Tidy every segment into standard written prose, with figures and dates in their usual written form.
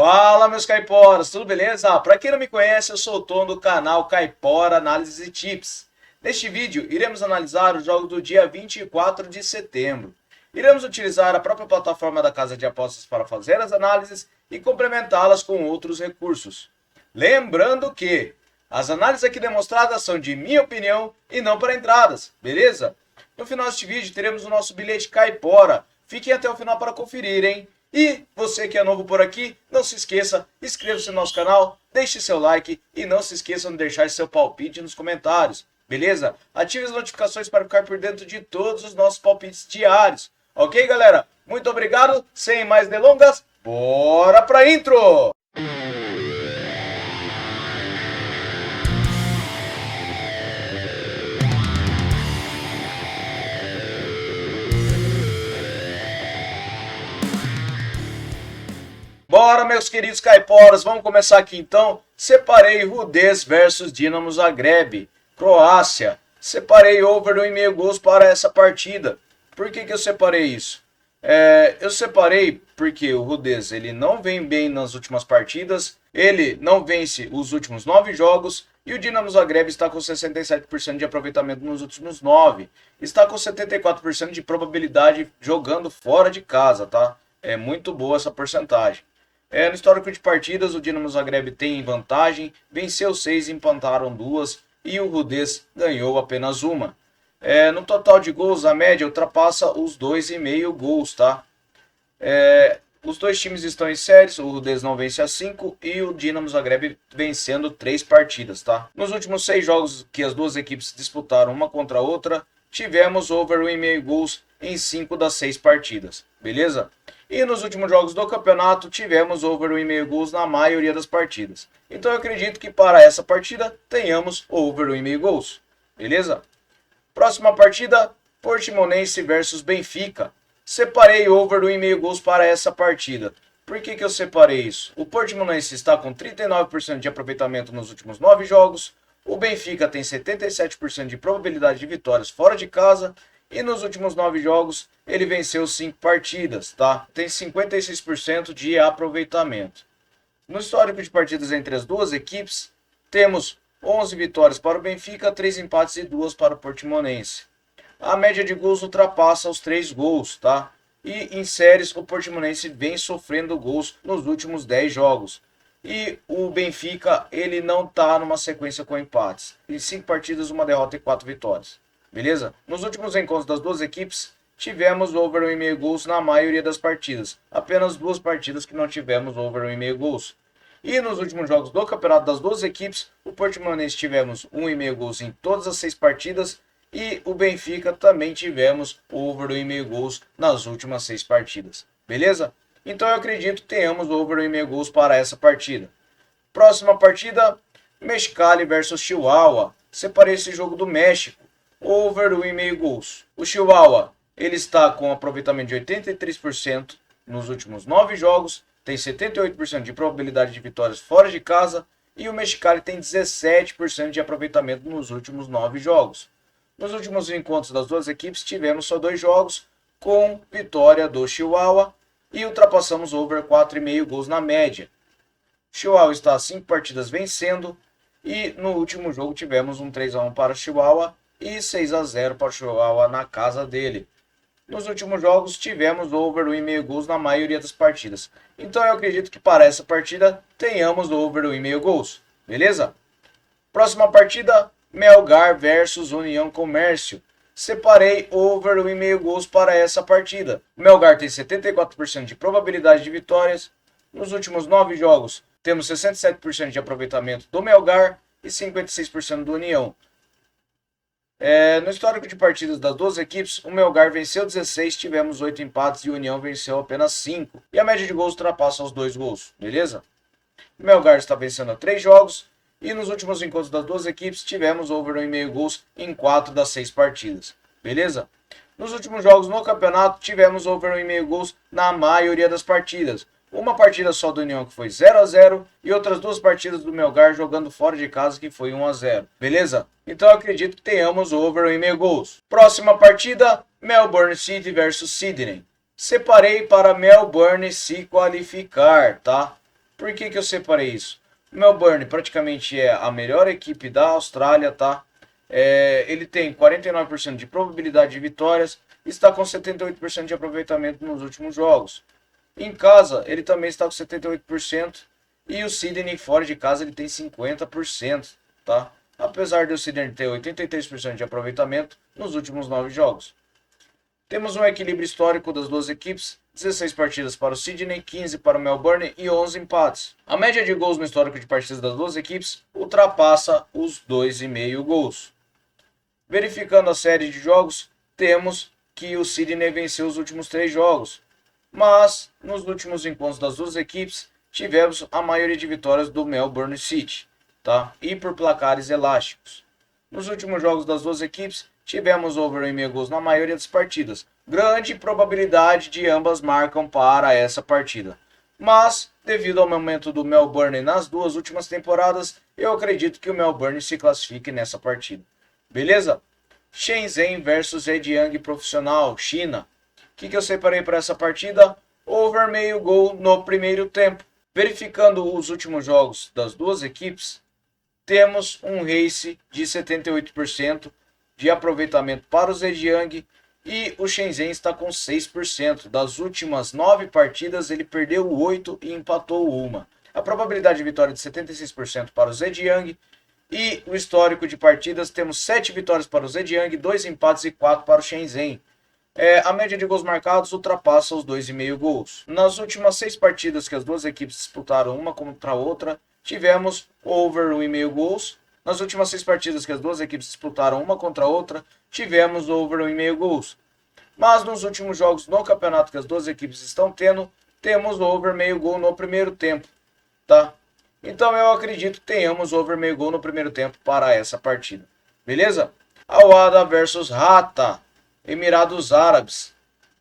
Fala, meus caiporas, tudo beleza? Para quem não me conhece, eu sou o Tom do canal Caipora Análise e Tips. Neste vídeo, iremos analisar os jogos do dia 24 de setembro. Iremos utilizar a própria plataforma da Casa de Apostas para fazer as análises e complementá-las com outros recursos. Lembrando que as análises aqui demonstradas são de minha opinião e não para entradas, beleza? No final deste vídeo, teremos o nosso bilhete Caipora. Fiquem até o final para conferir, hein? E você que é novo por aqui, não se esqueça, inscreva-se no nosso canal, deixe seu like e não se esqueçam de deixar seu palpite nos comentários, beleza? Ative as notificações para ficar por dentro de todos os nossos palpites diários. Ok, galera? Muito obrigado, sem mais delongas, bora pra intro! Bora, meus queridos caiporas, vamos começar aqui então. Separei Rudez versus Dinamo Zagreb, Croácia. Separei over 1,5 gols para essa partida. Por que eu separei isso? Eu separei porque o Rudez ele não vem bem nas últimas partidas, ele não vence os últimos 9 jogos e o Dinamo Zagreb está com 67% de aproveitamento nos últimos 9. Está com 74% de probabilidade jogando fora de casa, tá? É muito boa essa porcentagem. No histórico de partidas, o Dinamo Zagreb tem vantagem, venceu 6, empataram 2 e o Rudez ganhou apenas uma. No total de gols, a média ultrapassa os 2,5 gols, tá? Os dois times estão em séries, o Rudez não vence a 5 e o Dinamo Zagreb vencendo 3 partidas, tá? Nos últimos 6 jogos que as duas equipes disputaram uma contra a outra, tivemos over 1,5 gols em 5 das 6 partidas, beleza? E nos últimos jogos do campeonato tivemos over 1,5 gols na maioria das partidas. Então eu acredito que para essa partida tenhamos over 1,5 gols, beleza? Próxima partida, Portimonense versus Benfica. Separei over 1,5 gols para essa partida. Por que eu separei isso? O Portimonense está com 39% de aproveitamento nos últimos 9 jogos. O Benfica tem 77% de probabilidade de vitórias fora de casa. E nos últimos 9 jogos, ele venceu 5 partidas, tá? Tem 56% de aproveitamento. No histórico de partidas entre as duas equipes, temos 11 vitórias para o Benfica, 3 empates e 2 para o Portimonense. A média de gols ultrapassa os 3 gols, tá? E em séries, o Portimonense vem sofrendo gols nos últimos 10 jogos. E o Benfica, ele não está numa sequência com empates. Em 5 partidas, uma derrota e 4 vitórias. Beleza? Nos últimos encontros das duas equipes, tivemos over 1,5 gols na maioria das partidas. Apenas 2 partidas que não tivemos over 1,5 gols. E nos últimos jogos do campeonato das duas equipes, o Portimonense tivemos 1,5 gols em todas as 6 partidas. E o Benfica também tivemos over 1,5 gols nas últimas 6 partidas. Beleza? Então eu acredito que tenhamos over 1,5 gols para essa partida. Próxima partida, Mexicali versus Chihuahua. Separei esse jogo do México. Over 1,5 gols. O Chihuahua, ele está com aproveitamento de 83% nos últimos 9 jogos, tem 78% de probabilidade de vitórias fora de casa e o Mexicali tem 17% de aproveitamento nos últimos 9 jogos. Nos últimos encontros das duas equipes tivemos só 2 jogos com vitória do Chihuahua e ultrapassamos over 4,5 gols na média. O Chihuahua está a 5 partidas vencendo e no último jogo tivemos um 3-1 para o Chihuahua e 6-0 para o Chihuahua na casa dele. Nos últimos jogos tivemos over 1,5 gols na maioria das partidas. Então eu acredito que para essa partida tenhamos over 1,5 gols. Beleza? Próxima partida, Melgar versus União Comércio. Separei over 1,5 gols para essa partida. O Melgar tem 74% de probabilidade de vitórias. Nos últimos 9 jogos temos 67% de aproveitamento do Melgar e 56% do União. No histórico de partidas das duas equipes, o Melgar venceu 16, tivemos 8 empates e o União venceu apenas 5. E a média de gols ultrapassa os 2 gols, beleza? O Melgar está vencendo a 3 jogos e nos últimos encontros das duas equipes tivemos over 1,5 gols em 4 das 6 partidas, beleza? Nos últimos jogos no campeonato tivemos over 1,5 gols na maioria das partidas. Uma partida só do União que foi 0-0 e outras 2 partidas do Melgar jogando fora de casa que foi 1-0. Beleza? Então eu acredito que tenhamos over 1,5 gols. Próxima partida, Melbourne City versus Sydney. Separei para Melbourne se qualificar, tá? Por que que eu separei isso? O Melbourne praticamente é a melhor equipe da Austrália, tá? Ele tem 49% de probabilidade de vitórias, está com 78% de aproveitamento nos últimos jogos. Em casa, ele também está com 78%, e o Sydney fora de casa ele tem 50%, tá? Apesar do Sydney ter 83% de aproveitamento nos últimos 9 jogos. Temos um equilíbrio histórico das duas equipes, 16 partidas para o Sydney, 15 para o Melbourne e 11 empates. A média de gols no histórico de partidas das duas equipes ultrapassa os 2,5 gols. Verificando a série de jogos, temos que o Sydney venceu os últimos 3 jogos, mas nos últimos encontros das duas equipes tivemos a maioria de vitórias do Melbourne City, tá? E por placares elásticos. Nos últimos jogos das duas equipes tivemos over 1,5 gols na maioria das partidas. Grande probabilidade de ambas marcam para essa partida. Mas, devido ao momento do Melbourne nas duas últimas temporadas, eu acredito que o Melbourne se classifique nessa partida. Beleza? Shenzhen versus Zhejiang Profissional, China. O que eu separei para essa partida? Over 1,5 gol no primeiro tempo. Verificando os últimos jogos das duas equipes, temos um race de 78% de aproveitamento para o Zhejiang e o Shenzhen está com 6%. Das últimas 9 partidas ele perdeu 8 e empatou uma. A probabilidade de vitória de 76% para o Zhejiang e o histórico de partidas temos 7 vitórias para o Zhejiang, 2 empates e 4 para o Shenzhen. A média de gols marcados ultrapassa os 2,5 gols. Nas últimas 6 partidas que as duas equipes disputaram uma contra a outra, tivemos over 1,5 gols. Nas últimas 6 partidas que as duas equipes disputaram uma contra a outra, tivemos over 1,5 gols. Mas nos últimos jogos no campeonato que as duas equipes estão tendo, temos over 1,5 gol no primeiro tempo, tá? Então eu acredito que tenhamos over 1,5 gol no primeiro tempo para essa partida. Beleza? Al-Wahda versus Rata, Emirados Árabes.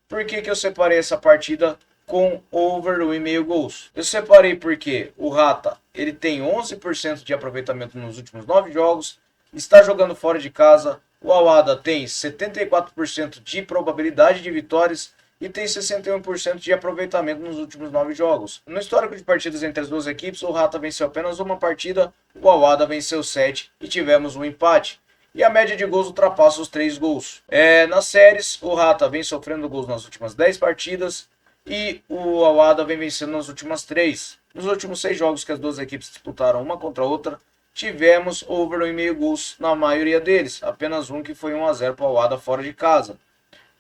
Por que eu separei essa partida com over 1,5 gols? Eu separei porque o Rata ele tem 11% de aproveitamento nos últimos 9 jogos, está jogando fora de casa. O Al-Wahda tem 74% de probabilidade de vitórias e tem 61% de aproveitamento nos últimos 9 jogos. No histórico de partidas entre as duas equipes, o Rata venceu apenas uma partida, o Al-Wahda venceu 7 e tivemos um empate. E a média de gols ultrapassa os 3 gols. Nas séries, o Rata vem sofrendo gols nas últimas 10 partidas e o Al-Wahda vem vencendo nas últimas 3. Nos últimos 6 jogos que as duas equipes disputaram uma contra a outra, tivemos over 1,5 gols na maioria deles. Apenas um que foi 1-0 para o Al-Wahda fora de casa.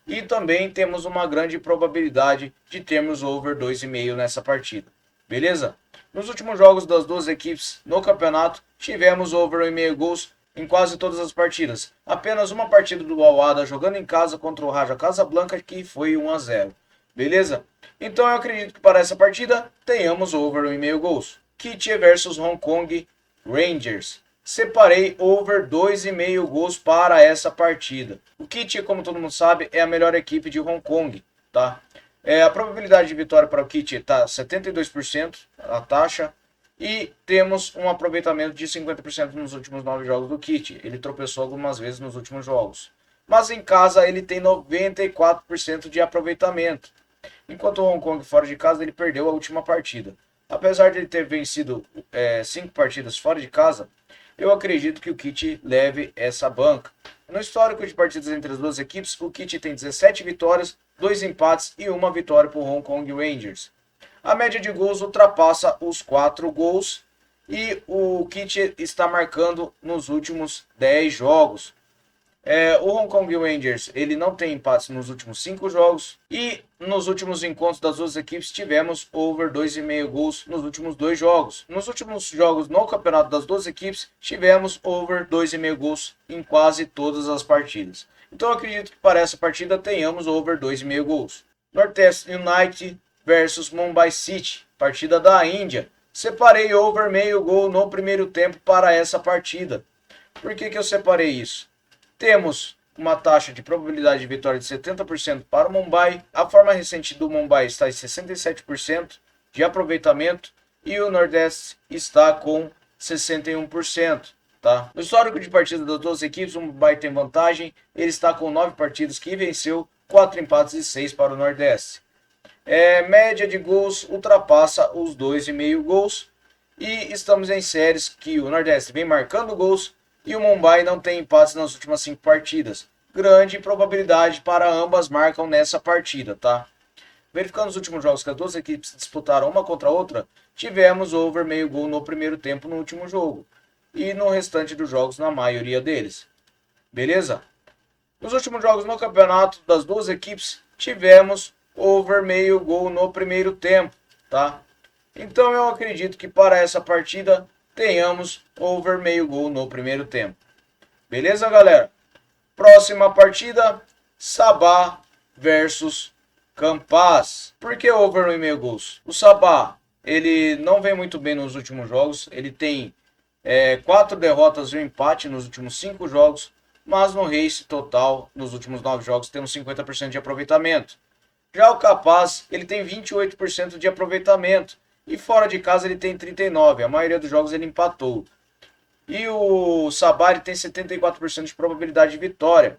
E também temos uma grande probabilidade de termos over 2,5 nessa partida. Beleza? Nos últimos jogos das duas equipes no campeonato, tivemos over 1,5 gols em quase todas as partidas. Apenas uma partida do Al-Wahda jogando em casa contra o Raja Casablanca que foi 1-0. Beleza? Então eu acredito que para essa partida tenhamos over 1,5 gols. Kitche versus Hong Kong Rangers. Separei over 2,5 gols para essa partida. O Kitche, como todo mundo sabe, é a melhor equipe de Hong Kong, tá? A probabilidade de vitória para o Kitche está 72%, a taxa. E temos um aproveitamento de 50% nos últimos 9 jogos do Kitche. Ele tropeçou algumas vezes nos últimos jogos. Mas em casa ele tem 94% de aproveitamento. Enquanto o Hong Kong fora de casa ele perdeu a última partida. Apesar de ele ter vencido 5 partidas fora de casa, eu acredito que o Kitche leve essa banca. No histórico de partidas entre as duas equipes, o Kitche tem 17 vitórias, 2 empates e 1 vitória para o Hong Kong Rangers. A média de gols ultrapassa os 4 gols e o Kitche está marcando nos últimos 10 jogos. O Hong Kong Rangers ele não tem empates nos últimos 5 jogos e nos últimos encontros das duas equipes tivemos over 2,5 gols nos últimos 2 jogos. Nos últimos jogos no campeonato das duas equipes tivemos over 2,5 gols em quase todas as partidas. Então eu acredito que para essa partida tenhamos over 2,5 gols. Northeast United versus Mumbai City, partida da Índia. Separei over 1,5 gol no primeiro tempo para essa partida. Por que eu separei isso? Temos uma taxa de probabilidade de vitória de 70% para o Mumbai. A forma recente do Mumbai está em 67% de aproveitamento e o Nordeste está com 61%. Tá? No histórico de partida das duas equipes, o Mumbai tem vantagem. Ele está com 9 partidas que venceu, 4 empates e 6 para o Nordeste. Média de gols ultrapassa os 2,5 gols. E estamos em séries que o Nordeste vem marcando gols e o Mumbai não tem empates nas últimas 5 partidas. Grande probabilidade para ambas marcam nessa partida, tá? Verificando os últimos jogos que as duas equipes disputaram uma contra a outra, tivemos over meio gol no primeiro tempo no último jogo. E no restante dos jogos na maioria deles. Beleza? Nos últimos jogos no campeonato das duas equipes, tivemos over meio gol no primeiro tempo, tá? Então eu acredito que para essa partida tenhamos over meio gol no primeiro tempo. Beleza, galera? Próxima partida, Sabah versus Campaz. Por que over 1,5 gols? O Sabah, ele não vem muito bem nos últimos jogos. Ele tem 4 derrotas e um empate nos últimos 5 jogos. Mas no race total, nos últimos 9 jogos, temos 50% de aproveitamento. Já o Campaz, ele tem 28% de aproveitamento. E fora de casa ele tem 39%. A maioria dos jogos ele empatou. E o Sabah ele tem 74% de probabilidade de vitória.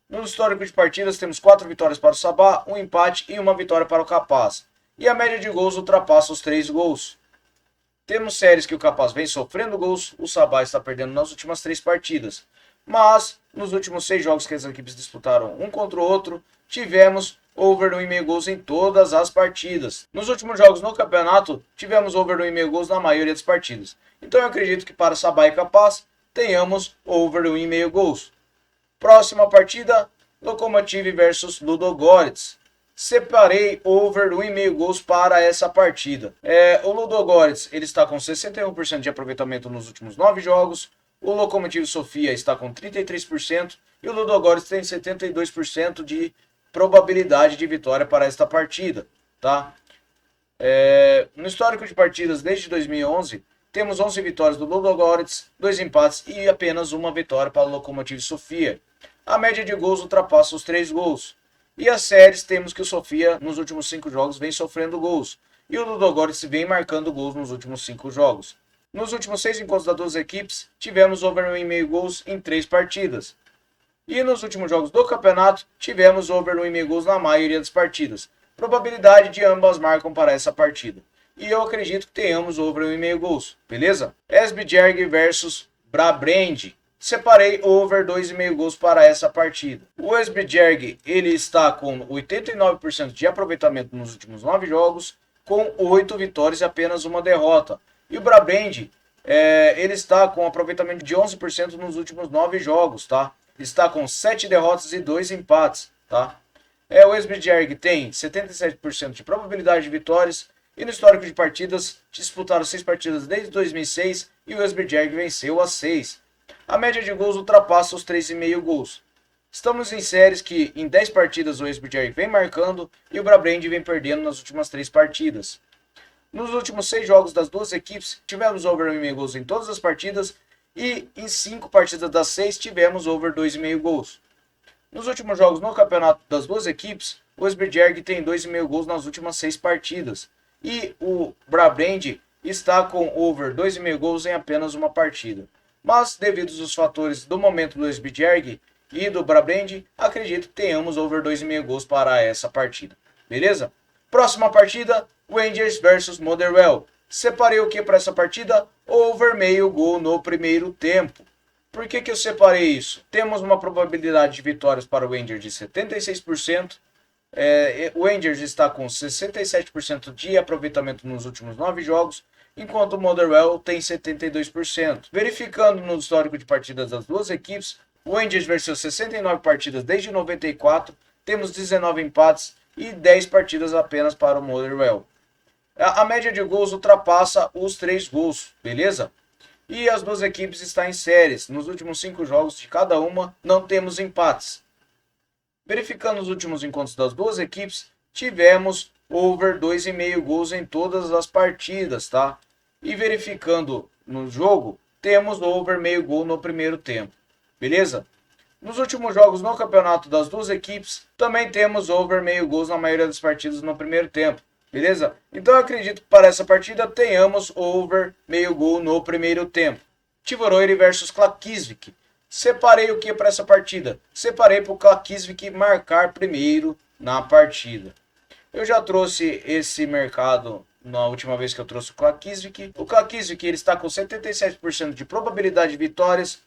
No histórico de partidas temos 4 vitórias para o Sabah, um empate e uma vitória para o Campaz. E a média de gols ultrapassa os 3 gols. Temos séries que o Campaz vem sofrendo gols, o Sabah está perdendo nas últimas 3 partidas. Mas nos últimos 6 jogos que as equipes disputaram um contra o outro, tivemos over 1,5 gols em todas as partidas. Nos últimos jogos no campeonato, tivemos over 1,5 gols na maioria das partidas. Então eu acredito que para Sabah e Campaz, tenhamos over 1,5 gols. Próxima partida, Lokomotiv versus Ludogorets. Separei over 1,5 gols para essa partida. O Ludogorets ele está com 61% de aproveitamento nos últimos 9 jogos. O Lokomotiv Sofia está com 33% e o Ludogorets tem 72% de probabilidade de vitória para esta partida, tá? No histórico de partidas desde 2011, temos 11 vitórias do Ludogorets, 2 empates e apenas uma vitória para o Lokomotiv Sofia. A média de gols ultrapassa os 3 gols. E as séries temos que o Sofia nos últimos 5 jogos vem sofrendo gols. E o Ludogorets vem marcando gols nos últimos 5 jogos. Nos últimos 6 encontros das duas equipes, tivemos over 1,5 gols em 3 partidas. E nos últimos jogos do campeonato, tivemos over 1,5 gols na maioria das partidas. Probabilidade de ambas marcam para essa partida. E eu acredito que tenhamos over 1,5 gols, beleza? Esbjerg versus Brabrand. Separei over 2,5 gols para essa partida. O Esbjerg ele está com 89% de aproveitamento nos últimos 9 jogos, com 8 vitórias e apenas uma derrota. E o Brabrand, ele está com aproveitamento de 11% nos últimos 9 jogos, tá? Está com 7 derrotas e 2 empates, tá? O Esbjerg tem 77% de probabilidade de vitórias e no histórico de partidas disputaram 6 partidas desde 2006 e o Esbjerg venceu as 6. A média de gols ultrapassa os 3,5 gols. Estamos em séries que em 10 partidas o Esbjerg vem marcando e o Brabrand vem perdendo nas últimas 3 partidas. Nos últimos 6 jogos das duas equipes, tivemos over 1,5 gols em todas as partidas e em 5 partidas das 6 tivemos over 2,5 gols. Nos últimos jogos no campeonato das duas equipes, o Esbjerg tem 2,5 gols nas últimas 6 partidas e o Brabrand está com over 2,5 gols em apenas uma partida. Mas devido aos fatores do momento do Esbjerg e do Brabrand, acredito que tenhamos over 2,5 gols para essa partida. Beleza? Próxima partida, Rangers versus Motherwell. Separei o que para essa partida? Over meio gol no primeiro tempo. Por que eu separei isso? Temos uma probabilidade de vitórias para o Rangers de 76%. O Rangers está com 67% de aproveitamento nos últimos 9 jogos, enquanto o Motherwell tem 72%. Verificando no histórico de partidas das duas equipes, o Rangers venceu 69 partidas desde 94, temos 19 empates e 10 partidas apenas para o Motherwell. A média de gols ultrapassa os 3 gols, beleza? E as duas equipes estão em séries. Nos últimos 5 jogos de cada uma, não temos empates. Verificando os últimos encontros das duas equipes, tivemos over 2,5 gols em todas as partidas, tá? E verificando no jogo, temos over meio gol no primeiro tempo, beleza? Nos últimos jogos no campeonato das duas equipes, também temos over meio gols na maioria das partidas no primeiro tempo, beleza? Então eu acredito que para essa partida tenhamos over meio gol no primeiro tempo. Tvoroyri versus Klaksvik. Separei o que para essa partida? Separei para o Klaksvik marcar primeiro na partida. Eu já trouxe esse mercado na última vez que eu trouxe o Klaksvik. O Klaksvik ele está com 77% de probabilidade de vitórias.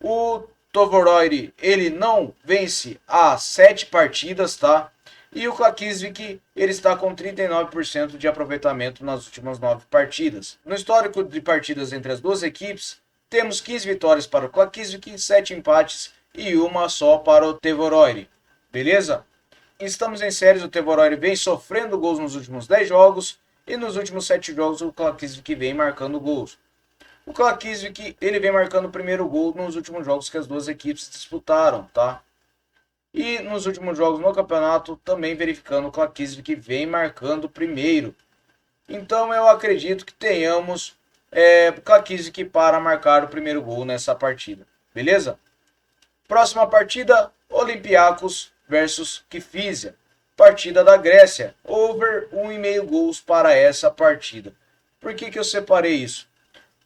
O Tovoroi ele não vence há 7 partidas, tá? E o Klaksvik ele está com 39% de aproveitamento nas últimas 9 partidas. No histórico de partidas entre as duas equipes, temos 15 vitórias para o Klaksvik, 7 empates e uma só para o Tovoroi. Beleza? Estamos em séries, o Tovoroi vem sofrendo gols nos últimos 10 jogos e nos últimos 7 jogos o Klaksvik vem marcando gols. O Klaksvik ele vem marcando o primeiro gol nos últimos jogos que as duas equipes disputaram, tá? E nos últimos jogos no campeonato também verificando o Klaksvik vem marcando o primeiro. Então eu acredito que tenhamos Klaksvik para marcar o primeiro gol nessa partida. Beleza? Próxima partida, Olympiacos versus Kifisia. Partida da Grécia. Over 1,5 gols para essa partida. Por que eu separei isso?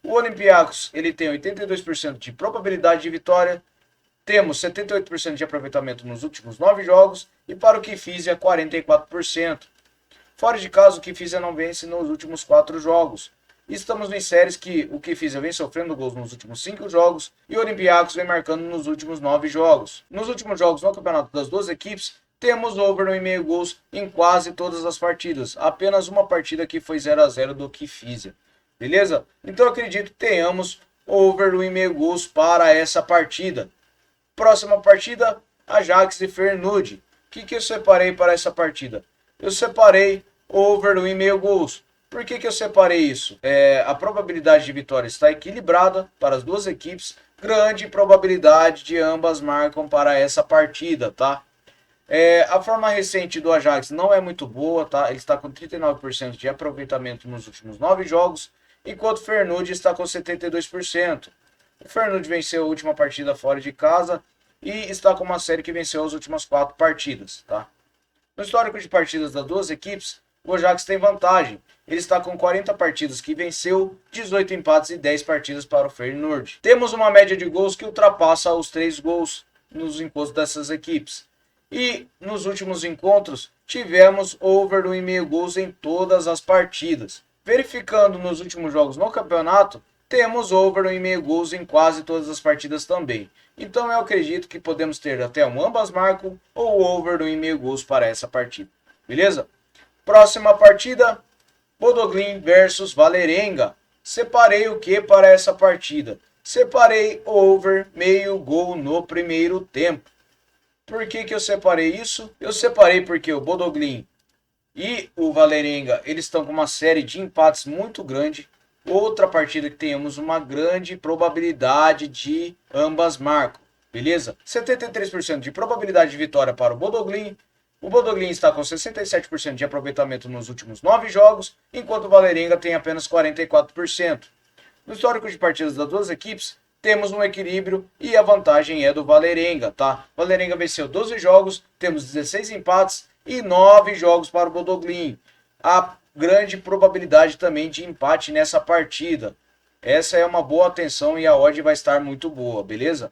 O Olympiacos ele tem 82% de probabilidade de vitória. Temos 78% de aproveitamento nos últimos 9 jogos. E para o Kifisia, 44%. Fora de casa, o Kifisia não vence nos últimos 4 jogos. Estamos em séries que o Kifisia vem sofrendo gols nos últimos 5 jogos e o Olympiacos vem marcando nos últimos 9 jogos. Nos últimos jogos no campeonato das duas equipes, temos over 1,5 gols em quase todas as partidas. Apenas uma partida que foi 0 a 0 do Kifisia. Beleza? Então eu acredito que tenhamos over 1,5 gols para essa partida. Próxima partida, Ajax e Feyenoord. O que eu separei para essa partida? Eu separei over 1,5 gols. Por que eu separei isso? A probabilidade de vitória está equilibrada para as duas equipes. Grande probabilidade de ambas marcam para essa partida, tá? A forma recente do Ajax não é muito boa, tá? Ele está com 39% de aproveitamento nos últimos 9 jogos, enquanto o Feyenoord está com 72%. O Feyenoord venceu a última partida fora de casa e está com uma série que venceu as últimas 4 partidas, tá? No histórico de partidas das duas equipes, o Ajax tem vantagem. Ele está com 40 partidas que venceu, 18 empates e 10 partidas para o Feyenoord. Temos uma média de gols que ultrapassa os 3 gols nos encontros dessas equipes. E nos últimos encontros, tivemos over 1,5 gols em todas as partidas. Verificando nos últimos jogos no campeonato, temos over 1,5 gols em quase todas as partidas também. Então eu acredito que podemos ter até ambas marcam ou over 1,5 gols para essa partida. Beleza? Próxima partida, Bodoglin versus Vålerenga. Separei o que para essa partida? Separei over meio gol no primeiro tempo. Por que eu separei isso? Eu separei porque o Bodoglin e o Vålerenga eles estão com uma série de empates muito grande. Outra partida que temos uma grande probabilidade de ambas marcam. Beleza? 73% de probabilidade de vitória para o Bodoglin. O Bodoglin está com 67% de aproveitamento nos últimos 9 jogos, enquanto o Vålerenga tem apenas 44%. No histórico de partidas das duas equipes, temos um equilíbrio e a vantagem é do Vålerenga, tá? O Vålerenga venceu 12 jogos, temos 16 empates e 9 jogos para o Bodoglin. Há grande probabilidade também de empate nessa partida. Essa é uma boa atenção e a odd vai estar muito boa, beleza?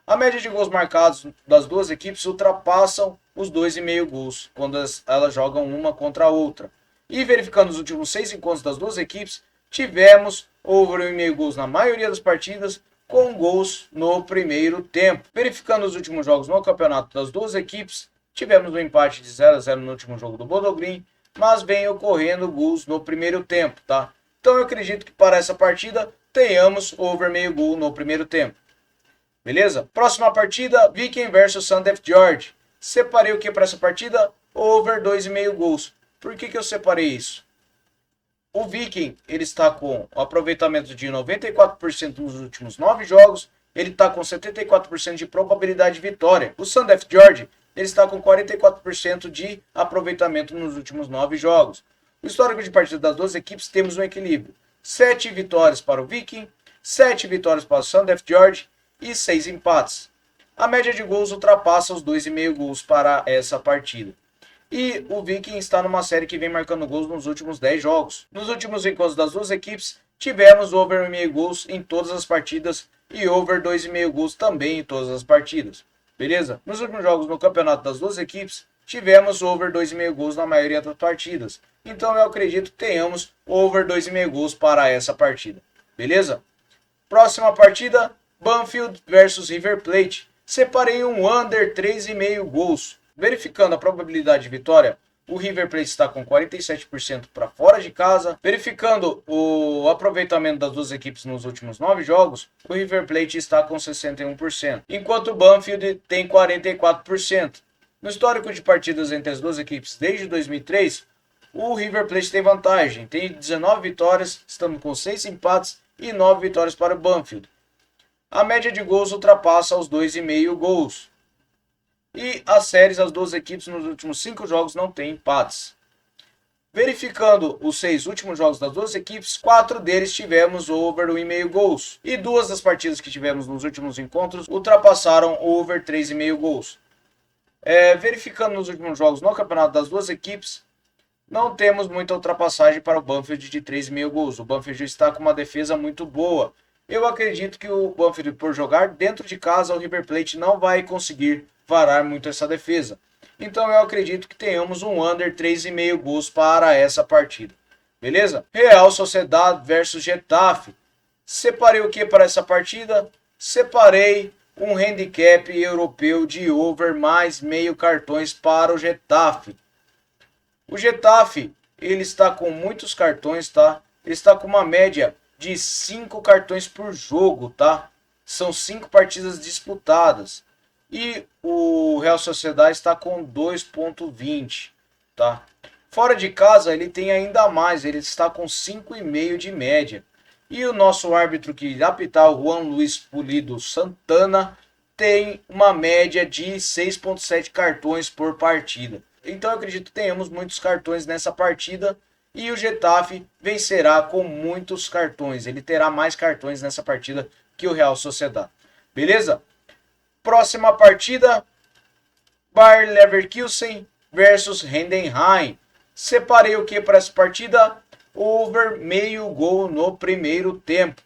A média de gols marcados das duas equipes ultrapassam os 2,5 gols quando elas jogam uma contra a outra. E verificando os últimos 6 encontros das duas equipes, tivemos over 1,5 gols na maioria das partidas, com gols no primeiro tempo. Verificando os últimos jogos no campeonato das duas equipes, tivemos um empate de 0 a 0 no último jogo do Bodoglin, mas vem ocorrendo gols no primeiro tempo, tá? Então eu acredito que para essa partida tenhamos over meio gol no primeiro tempo. Beleza? Próxima partida, Viking versus Sandefjord. Separei o que para essa partida? Over 2,5 gols. Por que eu separei isso? O Viking ele está com o aproveitamento de 94% nos últimos 9 jogos. Ele está com 74% de probabilidade de vitória. O Sandefjord ele está com 44% de aproveitamento nos últimos 9 jogos. No histórico de partida das duas equipes temos um equilíbrio. 7 vitórias para o Viking, 7 vitórias para o Sandefjord e 6 empates. A média de gols ultrapassa os 2,5 gols para essa partida. E o Viking está numa série que vem marcando gols nos últimos 10 jogos. Nos últimos encontros das duas equipes, tivemos over 1,5 gols em todas as partidas e over 2,5 gols também em todas as partidas. Beleza? Nos últimos jogos no campeonato das duas equipes, tivemos over 2,5 gols na maioria das partidas. Então eu acredito que tenhamos over 2,5 gols para essa partida. Beleza? Próxima partida, Banfield versus River Plate. Separei um under 3,5 gols. Verificando a probabilidade de vitória, o River Plate está com 47% para fora de casa. Verificando o aproveitamento das duas equipes nos últimos 9 jogos, o River Plate está com 61%, enquanto o Banfield tem 44%. No histórico de partidas entre as duas equipes desde 2003, o River Plate tem vantagem, tem 19 vitórias, estamos com 6 empates e 9 vitórias para o Banfield. A média de gols ultrapassa os 2,5 gols. E as séries, as duas equipes nos últimos 5 jogos não têm empates. Verificando os 6 últimos jogos das duas equipes, 4 deles tivemos over 1,5 gols. E 2 das partidas que tivemos nos últimos encontros ultrapassaram over 3,5 gols. Verificando nos últimos jogos no campeonato das duas equipes, não temos muita ultrapassagem para o Banfield de 3,5 gols. O Banfield está com uma defesa muito boa. Eu acredito que o Banfield, por jogar dentro de casa, o River Plate não vai conseguir varar muito essa defesa. Então eu acredito que tenhamos um under 3,5 gols para essa partida. Beleza? Real Sociedade versus Getafe. Separei o que para essa partida? Separei um handicap europeu de over mais meio cartões para o Getafe. O Getafe, ele está com muitos cartões, tá? Ele está com uma média de 5 cartões por jogo, tá? São 5 partidas disputadas. E o Real Sociedade está com 2,20, tá? Fora de casa ele tem ainda mais, ele está com 5,5 de média. E o nosso árbitro que irá apitar, o Juan Luis Pulido Santana, tem uma média de 6,7 cartões por partida. Então eu acredito que tenhamos muitos cartões nessa partida e o Getafe vencerá com muitos cartões. Ele terá mais cartões nessa partida que o Real Sociedade. Beleza? Próxima partida, Bayer Leverkusen versus Heidenheim. Separei o que para essa partida? Over meio gol no primeiro tempo.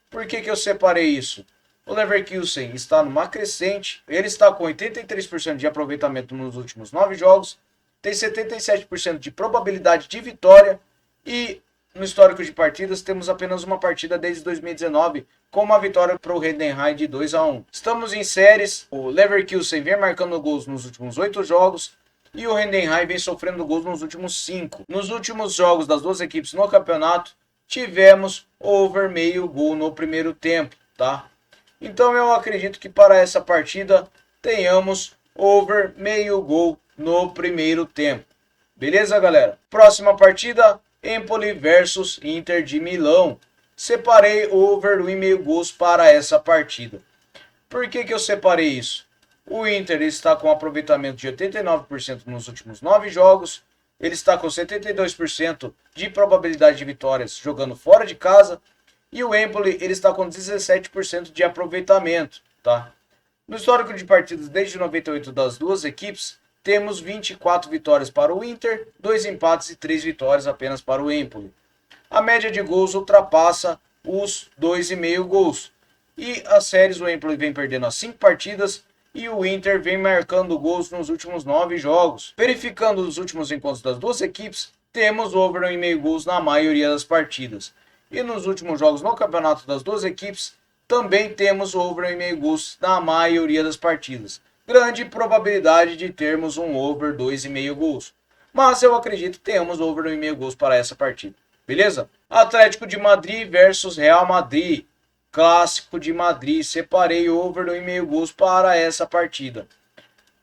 Por que eu separei isso? O Leverkusen está numa crescente, ele está com 83% de aproveitamento nos últimos 9 jogos, tem 77% de probabilidade de vitória e no histórico de partidas temos apenas uma partida desde 2019 com uma vitória para o Heidenheim de 2-1. Estamos em séries, o Leverkusen vem marcando gols nos últimos 8 jogos e o Heidenheim vem sofrendo gols nos últimos 5. Nos últimos jogos das duas equipes no campeonato, tivemos over meio gol no primeiro tempo, tá? Então eu acredito que para essa partida tenhamos over meio gol no primeiro tempo. Beleza, galera? Próxima partida, Empoli versus Inter de Milão. Separei over 1,5 gols para essa partida. Por que eu separei isso? O Inter está com aproveitamento de 89% nos últimos 9 jogos. Ele está com 72% de probabilidade de vitórias jogando fora de casa. E o Empoli ele está com 17% de aproveitamento. Tá? No histórico de partidas desde 98 das duas equipes, temos 24 vitórias para o Inter, 2 empates e 3 vitórias apenas para o Empoli. A média de gols ultrapassa os 2,5 gols. E as séries o Empoli vem perdendo as 5 partidas e o Inter vem marcando gols nos últimos 9 jogos. Verificando os últimos encontros das duas equipes, temos over 1,5 gols na maioria das partidas. E nos últimos jogos no campeonato das duas equipes, também temos over 1,5 gols na maioria das partidas. Grande probabilidade de termos um over 2,5 gols. Mas eu acredito que tenhamos over 1,5 gols para essa partida. Beleza? Atlético de Madrid versus Real Madrid. Clássico de Madrid. Separei over 1,5 gols para essa partida.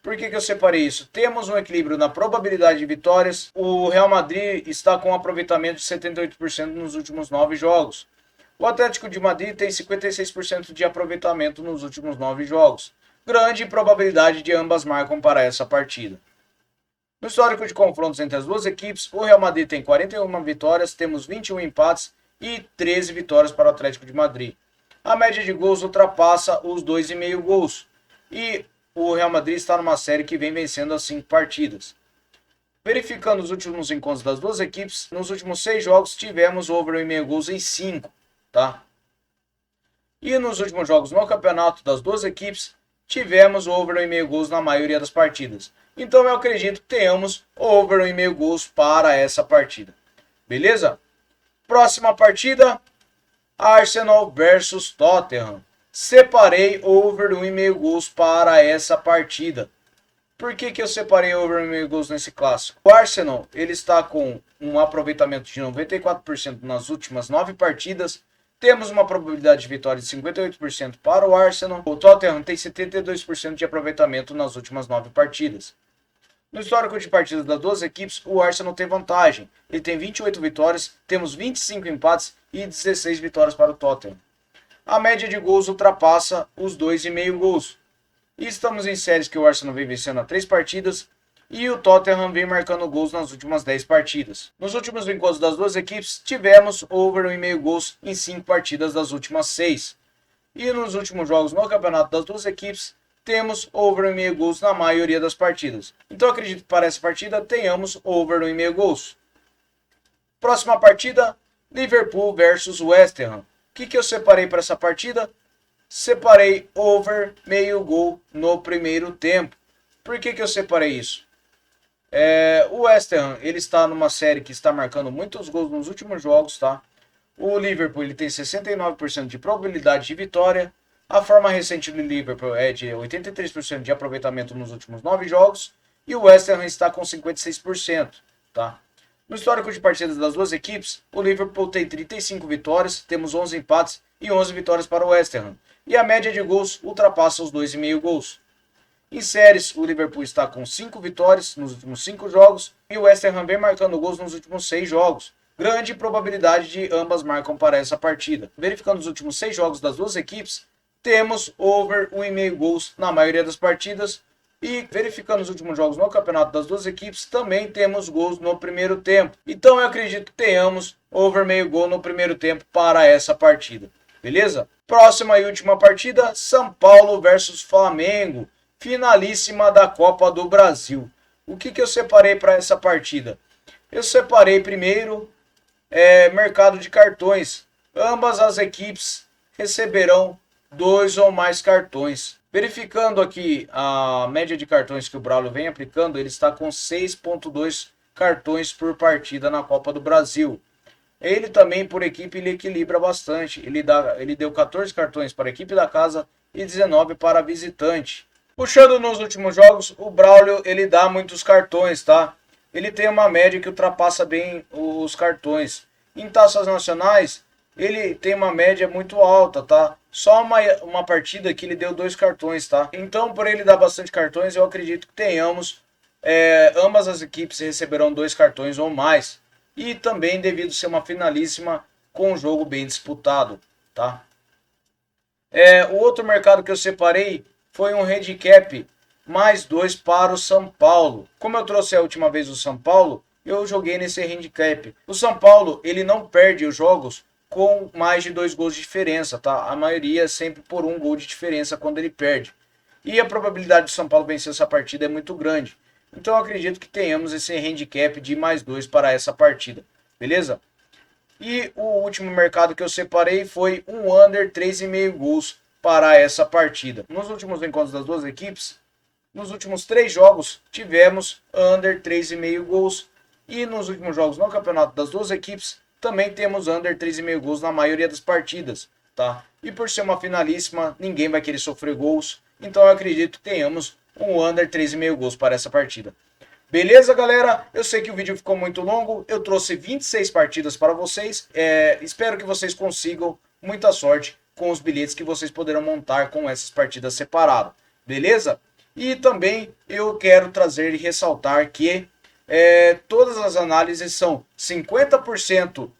Por que eu separei isso? Temos um equilíbrio na probabilidade de vitórias. O Real Madrid está com um aproveitamento de 78% nos últimos 9 jogos. O Atlético de Madrid tem 56% de aproveitamento nos últimos 9 jogos. Grande probabilidade de ambas marcam para essa partida. No histórico de confrontos entre as duas equipes, o Real Madrid tem 41 vitórias, temos 21 empates e 13 vitórias para o Atlético de Madrid. A média de gols ultrapassa os 2,5 gols. E o Real Madrid está numa série que vem vencendo as 5 partidas. Verificando os últimos encontros das duas equipes, nos últimos 6 jogos tivemos over 1,5 gols em 5. Tá? E nos últimos jogos no campeonato das duas equipes, tivemos over 1,5 gols na maioria das partidas. Então eu acredito que tenhamos over 1,5 gols para essa partida. Beleza? Próxima partida, Arsenal versus Tottenham. Separei over 1,5 gols para essa partida. Por que eu separei over 1,5 gols nesse clássico? O Arsenal ele está com um aproveitamento de 94% nas últimas 9 partidas. Temos uma probabilidade de vitória de 58% para o Arsenal. O Tottenham tem 72% de aproveitamento nas últimas 9 partidas. No histórico de partidas das duas equipes, o Arsenal tem vantagem. Ele tem 28 vitórias, temos 25 empates e 16 vitórias para o Tottenham. A média de gols ultrapassa os 2,5 gols. E estamos em séries que o Arsenal vem vencendo há 3 partidas e o Tottenham vem marcando gols nas últimas 10 partidas. Nos últimos encontros das duas equipes, tivemos over 1,5 gols em 5 partidas das últimas 6. E nos últimos jogos no campeonato das duas equipes, temos over 1,5 gols na maioria das partidas. Então acredito que para essa partida tenhamos over 1,5 gols. Próxima partida, Liverpool versus West Ham. O que eu separei para essa partida? Separei over meio gol no primeiro tempo. Por que eu separei isso? O West Ham ele está numa série que está marcando muitos gols nos últimos jogos, tá? O Liverpool ele tem 69% de probabilidade de vitória. A forma recente do Liverpool é de 83% de aproveitamento nos últimos 9 jogos. E o West Ham está com 56%, tá? No histórico de partidas das duas equipes, o Liverpool tem 35 vitórias, temos 11 empates e 11 vitórias para o West Ham. E a média de gols ultrapassa os 2,5 gols. Em séries, o Liverpool está com 5 vitórias nos últimos 5 jogos e o West Ham vem marcando gols nos últimos 6 jogos. Grande probabilidade de ambas marcam para essa partida. Verificando os últimos 6 jogos das duas equipes, temos over 1,5 gols na maioria das partidas. E verificando os últimos jogos no campeonato das duas equipes, também temos gols no primeiro tempo. Então eu acredito que tenhamos over meio gol no primeiro tempo para essa partida. Beleza? Próxima e última partida, São Paulo versus Flamengo. Finalíssima da Copa do Brasil. O que eu separei para essa partida? Eu separei primeiro mercado de cartões. Ambas as equipes receberão 2 ou mais cartões. Verificando aqui a média de cartões que o Braulio vem aplicando, ele está com 6,2 cartões por partida na Copa do Brasil. Ele também, por equipe, ele equilibra bastante. Ele deu 14 cartões para a equipe da casa e 19 para a visitante. Puxando nos últimos jogos, o Braulio ele dá muitos cartões, tá? Ele tem uma média que ultrapassa bem os cartões. Em taças nacionais, ele tem uma média muito alta, tá? Só uma partida que ele deu 2 cartões, tá? Então, por ele dar bastante cartões, eu acredito que tenhamos ambas as equipes receberão 2 cartões ou mais. E também devido ser uma finalíssima com um jogo bem disputado, tá? O outro mercado que eu separei foi um handicap mais 2 para o São Paulo. Como eu trouxe a última vez o São Paulo, eu joguei nesse handicap. O São Paulo, ele não perde os jogos com mais de 2 gols de diferença, tá? A maioria é sempre por 1 gol de diferença quando ele perde. E a probabilidade do São Paulo vencer essa partida é muito grande. Então eu acredito que tenhamos esse handicap de mais 2 para essa partida, beleza? E o último mercado que eu separei foi um under 3,5 gols para essa partida. Nos últimos encontros das duas equipes, nos últimos 3 jogos, tivemos under 3,5 gols. E nos últimos jogos no campeonato das duas equipes, também temos under 3,5 gols na maioria das partidas, tá? E por ser uma finalíssima, ninguém vai querer sofrer gols. Então eu acredito que tenhamos um under 3,5 gols para essa partida. Beleza, galera? Eu sei que o vídeo ficou muito longo. Eu trouxe 26 partidas para vocês. Espero que vocês consigam muita sorte com os bilhetes que vocês poderão montar com essas partidas separadas. Beleza? E também eu quero trazer e ressaltar que todas as análises são 50%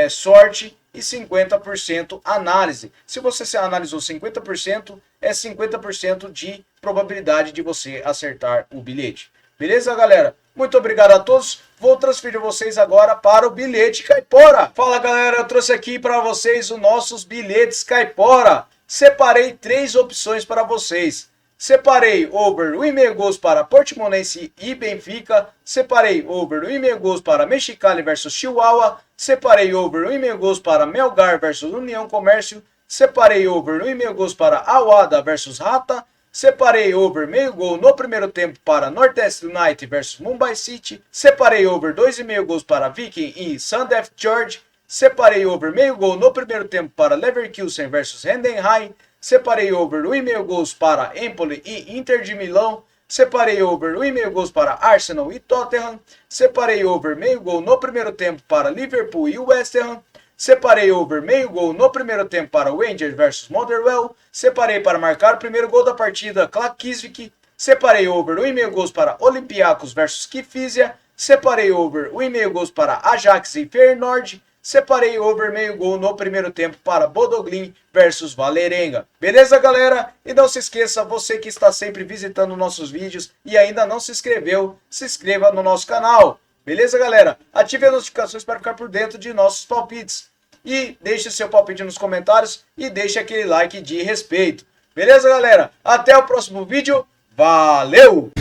sorte e 50% análise. Se você se analisou 50%, é 50% de probabilidade de você acertar o bilhete. Beleza, galera? Muito obrigado a todos. Vou transferir vocês agora para o bilhete Caipora. Fala, galera, eu trouxe aqui para vocês os nossos bilhetes Caipora. Separei 3 opções para vocês. Separei over 1,5 gols para Portimonense e Benfica. Separei over 1,5 gols para Mexicali versus Chihuahua. Separei over 1,5 gols para Melgar versus União Comércio. Separei over 1,5 gols para Awada versus Rata. Separei over meio gol no primeiro tempo para Nordeste United versus Mumbai City. Separei over 2,5 gols para Viking e Sandefjord George. Separei over meio gol no primeiro tempo para Leverkusen versus Heidenheim. Separei over 1,5 gols para Empoli e Inter de Milão. Separei over 1,5 gols para Arsenal e Tottenham. Separei over meio gol no primeiro tempo para Liverpool e West Ham. Separei over meio gol no primeiro tempo para Rangers versus Motherwell. Separei para marcar o primeiro gol da partida Klaksvik. Separei over 1,5 gols para Olympiacos versus Kifisia. Separei over 1,5 gols para Ajax e Feyenoord. Separei over meio gol no primeiro tempo para Bodoglin versus Vålerenga. Beleza, galera? E não se esqueça, você que está sempre visitando nossos vídeos e ainda não se inscreveu, se inscreva no nosso canal. Beleza, galera? Ative as notificações para ficar por dentro de nossos palpites. E deixe seu palpite nos comentários e deixe aquele like de respeito. Beleza, galera? Até o próximo vídeo. Valeu!